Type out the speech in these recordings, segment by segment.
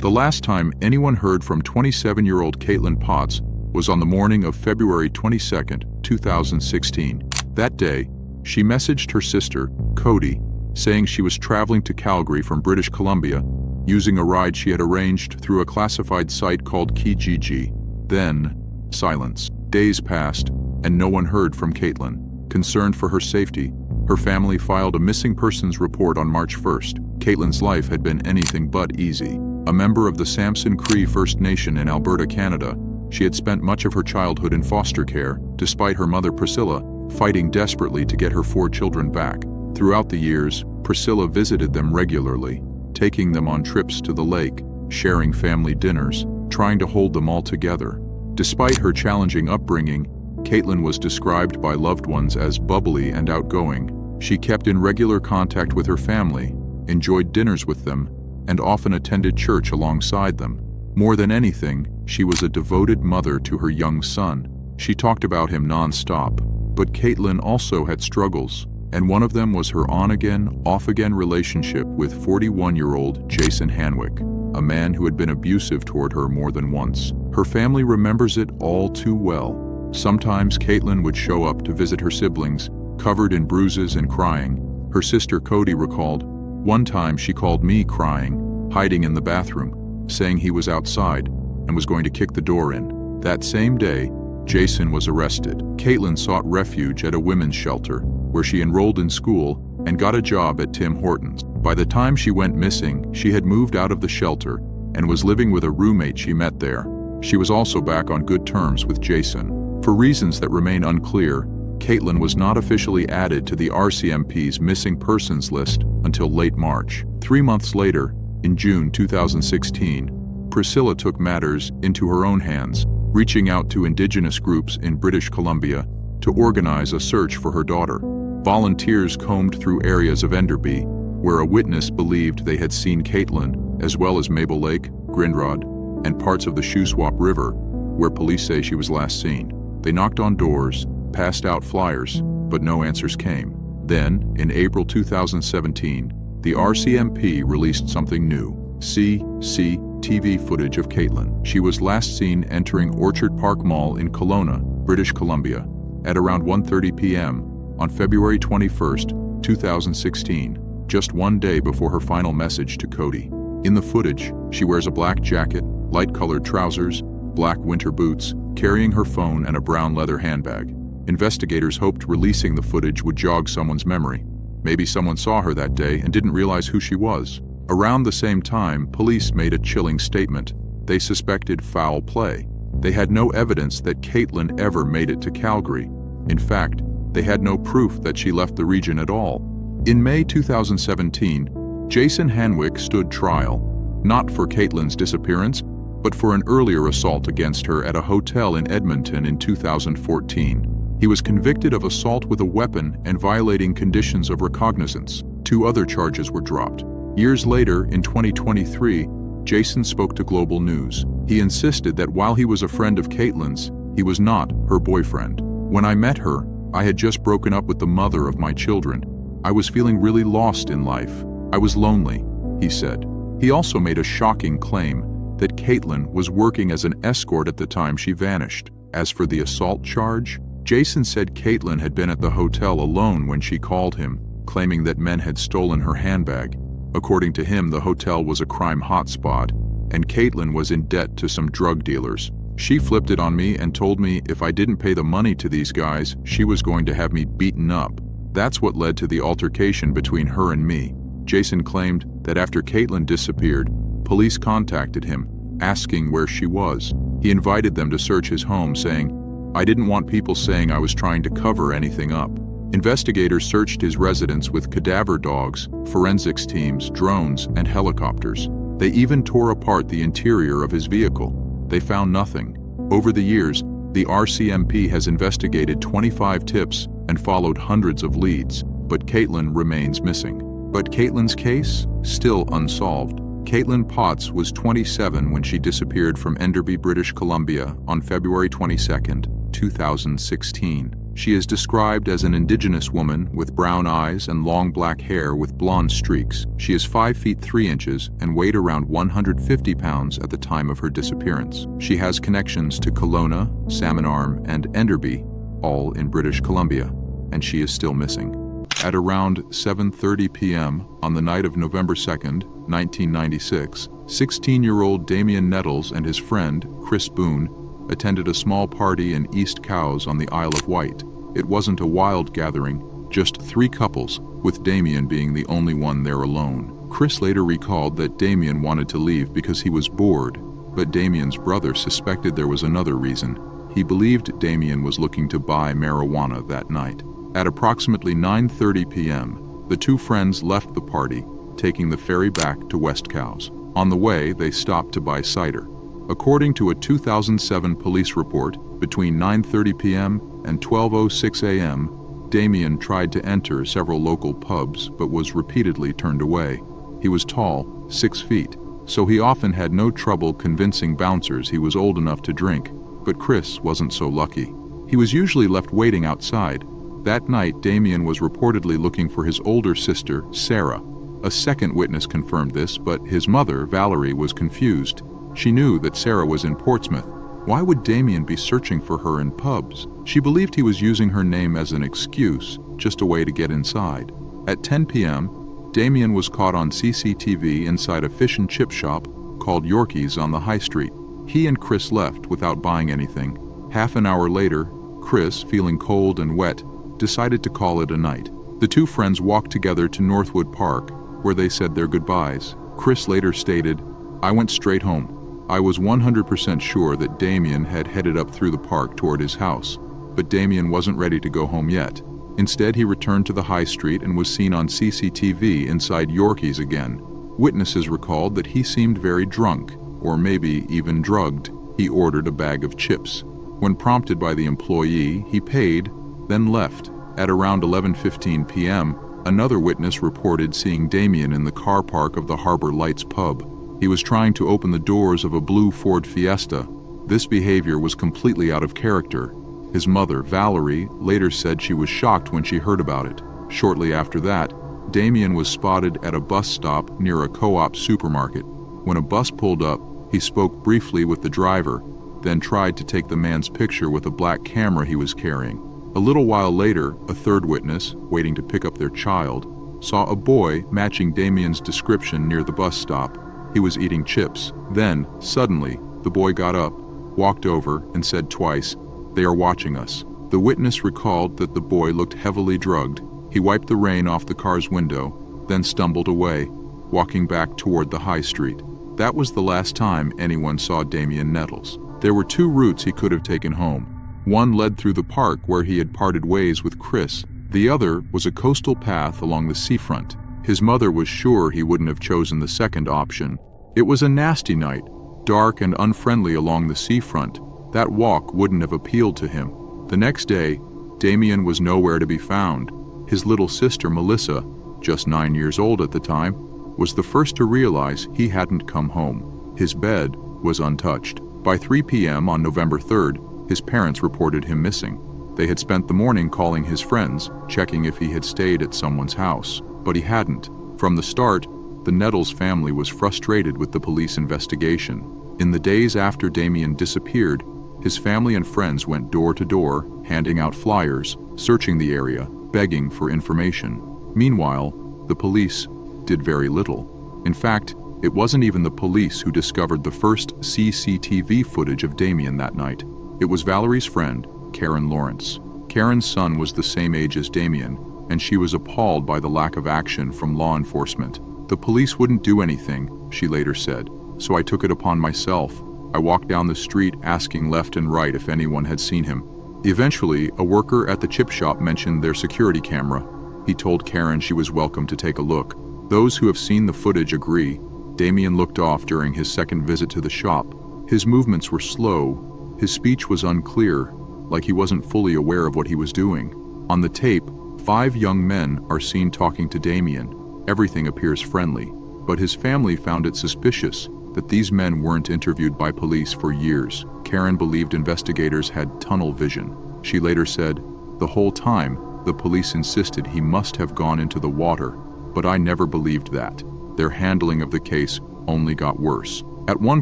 The last time anyone heard from 27-year-old Caitlin Potts was on the morning of February 22, 2016. That day, she messaged her sister, Cody, saying she was traveling to Calgary from British Columbia using a ride she had arranged through a classified site called Kijiji. Then, silence. Days passed, and no one heard from Caitlin. Concerned for her safety, her family filed a missing persons report on March 1st. Caitlin's life had been anything but easy. A member of the Samson Cree First Nation in Alberta, Canada, she had spent much of her childhood in foster care, despite her mother Priscilla fighting desperately to get her 4 children back. Throughout the years, Priscilla visited them regularly, taking them on trips to the lake, sharing family dinners, trying to hold them all together. Despite her challenging upbringing, Caitlin was described by loved ones as bubbly and outgoing. She kept in regular contact with her family, enjoyed dinners with them, and often attended church alongside them. More than anything, she was a devoted mother to her young son. She talked about him non-stop. But Caitlin also had struggles, and one of them was her on-again, off-again relationship with 41-year-old Jason Hanwick, a man who had been abusive toward her more than once. Her family remembers it all too well. Sometimes Caitlin would show up to visit her siblings, covered in bruises and crying. Her sister Cody recalled, "One time she called me crying, hiding in the bathroom, saying he was outside and was going to kick the door in." That same day, Jason was arrested. Caitlin sought refuge at a women's shelter, where she enrolled in school and got a job at Tim Hortons. By the time she went missing, she had moved out of the shelter and was living with a roommate she met there. She was also back on good terms with Jason. For reasons that remain unclear, Caitlin was not officially added to the RCMP's missing persons list until late March. 3 months later, in June 2016, Priscilla took matters into her own hands, reaching out to Indigenous groups in British Columbia to organize a search for her daughter. Volunteers combed through areas of Enderby, where a witness believed they had seen Caitlin, as well as Maple Lake, Grindrod, and parts of the Shuswap River, where police say she was last seen. They knocked on doors, passed out flyers, but no answers came. Then, in April 2017, the RCMP released something new: CCTV footage of Caitlin. She was last seen entering Orchard Park Mall in Kelowna, British Columbia, at around 1:30 p.m. on February 21, 2016, just one day before her final message to Cody. In the footage, she wears a black jacket, light-colored trousers, black winter boots, carrying her phone and a brown leather handbag. Investigators hoped releasing the footage would jog someone's memory. Maybe someone saw her that day and didn't realize who she was. Around the same time, police made a chilling statement. They suspected foul play. They had no evidence that Caitlin ever made it to Calgary. In fact, they had no proof that she left the region at all. In May 2017, Jason Hanwick stood trial, not for Caitlin's disappearance, but for an earlier assault against her at a hotel in Edmonton in 2014. He was convicted of assault with a weapon and violating conditions of recognizance. 2 other charges were dropped. Years later, in 2023, Jason spoke to Global News. He insisted that while he was a friend of Caitlin's, he was not her boyfriend. "When I met her, I had just broken up with the mother of my children. I was feeling really lost in life. I was lonely," he said. He also made a shocking claim that Caitlin was working as an escort at the time she vanished. As for the assault charge, Jason said Caitlin had been at the hotel alone when she called him, claiming that men had stolen her handbag. According to him, the hotel was a crime hotspot, and Caitlin was in debt to some drug dealers. "She flipped it on me and told me if I didn't pay the money to these guys, she was going to have me beaten up. That's what led to the altercation between her and me." Jason claimed that after Caitlin disappeared, police contacted him, asking where she was. He invited them to search his home, saying, "I didn't want people saying I was trying to cover anything up." Investigators searched his residence with cadaver dogs, forensics teams, drones, and helicopters. They even tore apart the interior of his vehicle. They found nothing. Over the years, the RCMP has investigated 25 tips and followed hundreds of leads, but Caitlin remains missing. But Caitlin's case? Still unsolved. Caitlin Potts was 27 when she disappeared from Enderby, British Columbia on February 22, 2016. She is described as an indigenous woman with brown eyes and long black hair with blonde streaks. She is 5 feet 3 inches and weighed around 150 pounds at the time of her disappearance. She has connections to Kelowna, Salmon Arm, and Enderby, all in British Columbia, and she is still missing. At around 7:30 p.m. on the night of November 2nd, 1996, 16-year-old Damien Nettles and his friend, Chris Boone, attended a small party in East Cowes on the Isle of Wight. It wasn't a wild gathering, just 3 couples, with Damien being the only one there alone. Chris later recalled that Damien wanted to leave because he was bored, but Damien's brother suspected there was another reason. He believed Damien was looking to buy marijuana that night. At approximately 9:30 p.m., the 2 friends left the party, taking the ferry back to West Cowes. On the way, they stopped to buy cider. According to a 2007 police report, between 9:30 p.m. and 12:06 a.m., Damien tried to enter several local pubs but was repeatedly turned away. He was tall, 6 feet, so he often had no trouble convincing bouncers he was old enough to drink, but Chris wasn't so lucky. He was usually left waiting outside. That night, Damien was reportedly looking for his older sister, Sarah. A second witness confirmed this, but his mother, Valerie, was confused. She knew that Sarah was in Portsmouth. Why would Damien be searching for her in pubs? She believed he was using her name as an excuse, just a way to get inside. At 10 p.m., Damien was caught on CCTV inside a fish and chip shop called Yorkie's on the High Street. He and Chris left without buying anything. Half an hour later, Chris, feeling cold and wet, decided to call it a night. The 2 friends walked together to Northwood Park, where they said their goodbyes. Chris later stated, "I went straight home. I was 100% sure that Damien had headed up through the park toward his house, but Damien wasn't ready to go home yet. Instead, he returned to the high street and was seen on CCTV inside Yorkie's again. Witnesses recalled that he seemed very drunk, or maybe even drugged. He ordered a bag of chips. When prompted by the employee, he paid, then left. At around 11:15 p.m., another witness reported seeing Damien in the car park of the Harbor Lights pub. He was trying to open the doors of a blue Ford Fiesta. This behavior was completely out of character. His mother, Valerie, later said she was shocked when she heard about it. Shortly after that, Damien was spotted at a bus stop near a co-op supermarket. When a bus pulled up, he spoke briefly with the driver, then tried to take the man's picture with a black camera he was carrying. A little while later, a third witness, waiting to pick up their child, saw a boy matching Damien's description near the bus stop. He was eating chips. Then, suddenly, the boy got up, walked over, and said twice, "They are watching us." The witness recalled that the boy looked heavily drugged. He wiped the rain off the car's window, then stumbled away, walking back toward the high street. That was the last time anyone saw Damien Nettles. There were 2 routes he could have taken home. One led through the park where he had parted ways with Chris. The other was a coastal path along the seafront. His mother was sure he wouldn't have chosen the second option. It was a nasty night, dark and unfriendly along the seafront. That walk wouldn't have appealed to him. The next day, Damien was nowhere to be found. His little sister, Melissa, just 9 years old at the time, was the first to realize he hadn't come home. His bed was untouched. By 3 p.m. on November 3rd, his parents reported him missing. They had spent the morning calling his friends, checking if he had stayed at someone's house, but he hadn't. From the start, the Nettles family was frustrated with the police investigation. In the days after Damien disappeared, his family and friends went door to door, handing out flyers, searching the area, begging for information. Meanwhile, the police did very little. In fact, it wasn't even the police who discovered the first CCTV footage of Damien that night. It was Valerie's friend, Karen Lawrence. Karen's son was the same age as Damien, and she was appalled by the lack of action from law enforcement. "The police wouldn't do anything," she later said, "so I took it upon myself. I walked down the street asking left and right if anyone had seen him." Eventually, a worker at the chip shop mentioned their security camera. He told Karen she was welcome to take a look. Those who have seen the footage agree. Damien looked off during his second visit to the shop. His movements were slow. His speech was unclear, like he wasn't fully aware of what he was doing. On the tape, 5 young men are seen talking to Damien. Everything appears friendly, but his family found it suspicious that these men weren't interviewed by police for years. Karen believed investigators had tunnel vision. She later said, The whole time, the police insisted he must have gone into the water, but I never believed that. Their handling of the case only got worse. At one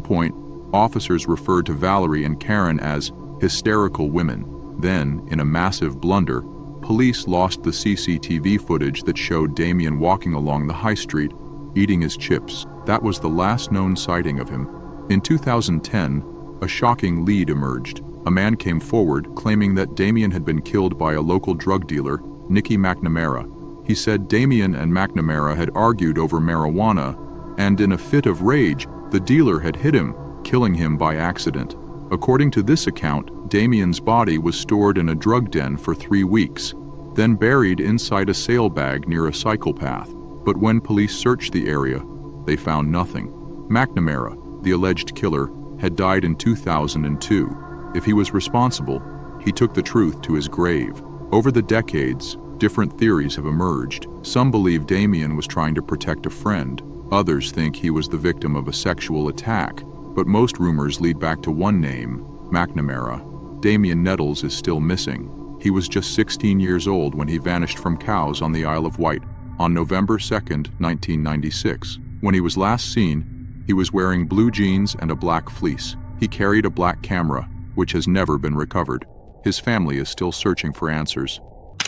point, officers referred to Valerie and Karen as hysterical women. Then, in a massive blunder, police lost the CCTV footage that showed Damien walking along the high street, eating his chips. That was the last known sighting of him. In 2010, a shocking lead emerged. A man came forward claiming that Damien had been killed by a local drug dealer, Nicky McNamara. He said Damien and McNamara had argued over marijuana, and in a fit of rage, the dealer had hit him, killing him by accident. According to this account, Damien's body was stored in a drug den for 3 weeks, then buried inside a sailbag near a cycle path. But when police searched the area, they found nothing. McNamara, the alleged killer, had died in 2002. If he was responsible, he took the truth to his grave. Over the decades, different theories have emerged. Some believe Damien was trying to protect a friend. Others think he was the victim of a sexual attack. But most rumors lead back to one name, McNamara. Damien Nettles is still missing. He was just 16 years old when he vanished from Cowes on the Isle of Wight on November 2, 1996. When he was last seen, he was wearing blue jeans and a black fleece. He carried a black camera, which has never been recovered. His family is still searching for answers.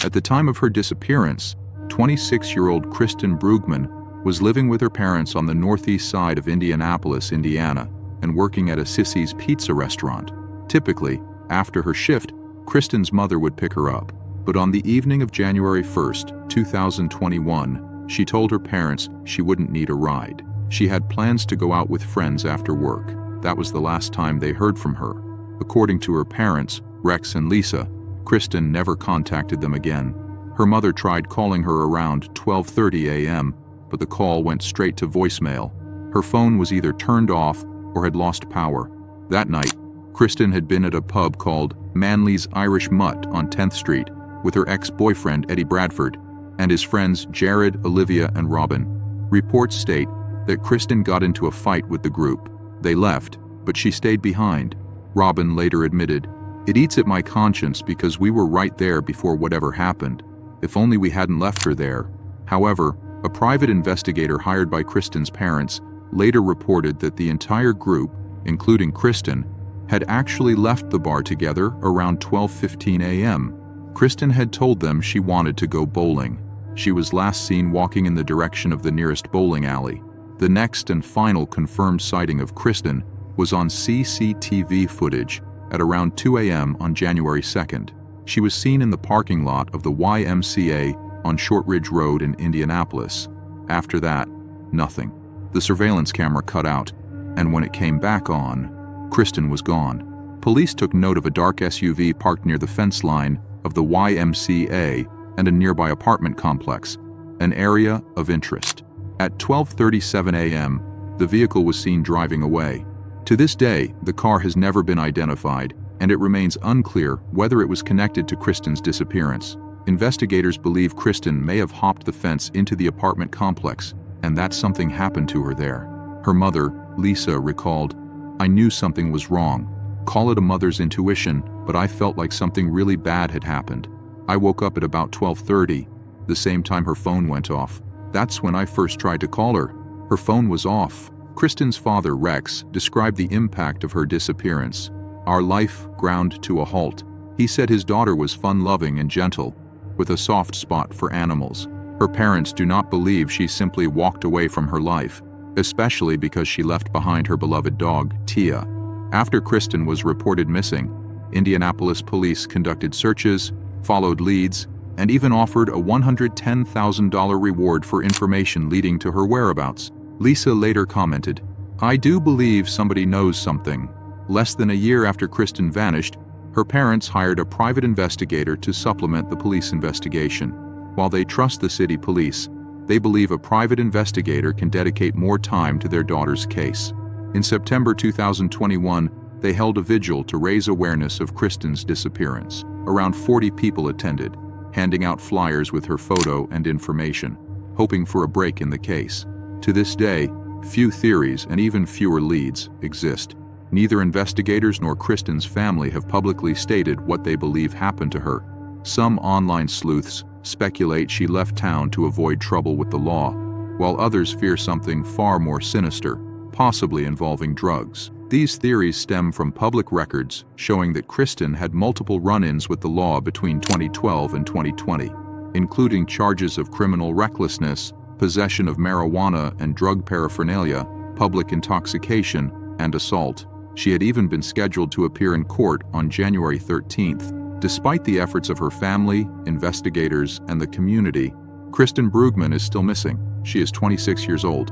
At the time of her disappearance, 26-year-old Kristen Brueggman was living with her parents on the northeast side of Indianapolis, Indiana, and working at a Sissy's Pizza restaurant. Typically, after her shift, Kristen's mother would pick her up. But on the evening of January 1, 2021, she told her parents she wouldn't need a ride. She had plans to go out with friends after work. That was the last time they heard from her. According to her parents, Rex and Lisa, Kristen never contacted them again. Her mother tried calling her around 12:30 a.m., but the call went straight to voicemail. Her phone was either turned off or had lost power. That night, Kristen had been at a pub called Manly's Irish Mutt on 10th Street with her ex-boyfriend Eddie Bradford and his friends Jared, Olivia, and Robin. Reports state that Kristen got into a fight with the group. They left, but she stayed behind. Robin later admitted, "It eats at my conscience because we were right there before whatever happened. If only we hadn't left her there." However, a private investigator hired by Kristen's parents later reported that the entire group, including Kristen, had actually left the bar together around 12:15 a.m. Kristen had told them she wanted to go bowling. She was last seen walking in the direction of the nearest bowling alley. The next and final confirmed sighting of Kristen was on CCTV footage at around 2 a.m. on January 2nd. She was seen in the parking lot of the YMCA on Short Ridge Road in Indianapolis. After that, nothing. The surveillance camera cut out, and when it came back on, Kristen was gone. Police took note of a dark SUV parked near the fence line of the YMCA and a nearby apartment complex, an area of interest. At 12:37 a.m., the vehicle was seen driving away. To this day, the car has never been identified, and it remains unclear whether it was connected to Kristen's disappearance. Investigators believe Kristen may have hopped the fence into the apartment complex, and that something happened to her there. Her mother, Lisa, recalled, "I knew something was wrong. Call it a mother's intuition, but I felt like something really bad had happened. I woke up at about 12:30, the same time her phone went off. That's when I first tried to call her. Her phone was off." Kristen's father, Rex, described the impact of her disappearance. "Our life ground to a halt." He said his daughter was fun-loving and gentle, with a soft spot for animals. Her parents do not believe she simply walked away from her life, especially because she left behind her beloved dog, Tia. After Kristen was reported missing, Indianapolis police conducted searches, followed leads, and even offered a $110,000 reward for information leading to her whereabouts. Lisa later commented, "I do believe somebody knows something." Less than a year after Kristen vanished, her parents hired a private investigator to supplement the police investigation. While they trust the city police, they believe a private investigator can dedicate more time to their daughter's case. In September 2021, they held a vigil to raise awareness of Kristen's disappearance. Around 40 people attended, handing out flyers with her photo and information, hoping for a break in the case. To this day, few theories and even fewer leads exist. Neither investigators nor Kristen's family have publicly stated what they believe happened to her. Some online sleuths speculate she left town to avoid trouble with the law, while others fear something far more sinister, possibly involving drugs. These theories stem from public records showing that Kristen had multiple run-ins with the law between 2012 and 2020, including charges of criminal recklessness, possession of marijuana and drug paraphernalia, public intoxication, and assault. She had even been scheduled to appear in court on January 13th. Despite the efforts of her family, investigators, and the community, Kristen Brueggman is still missing. She is 26 years old.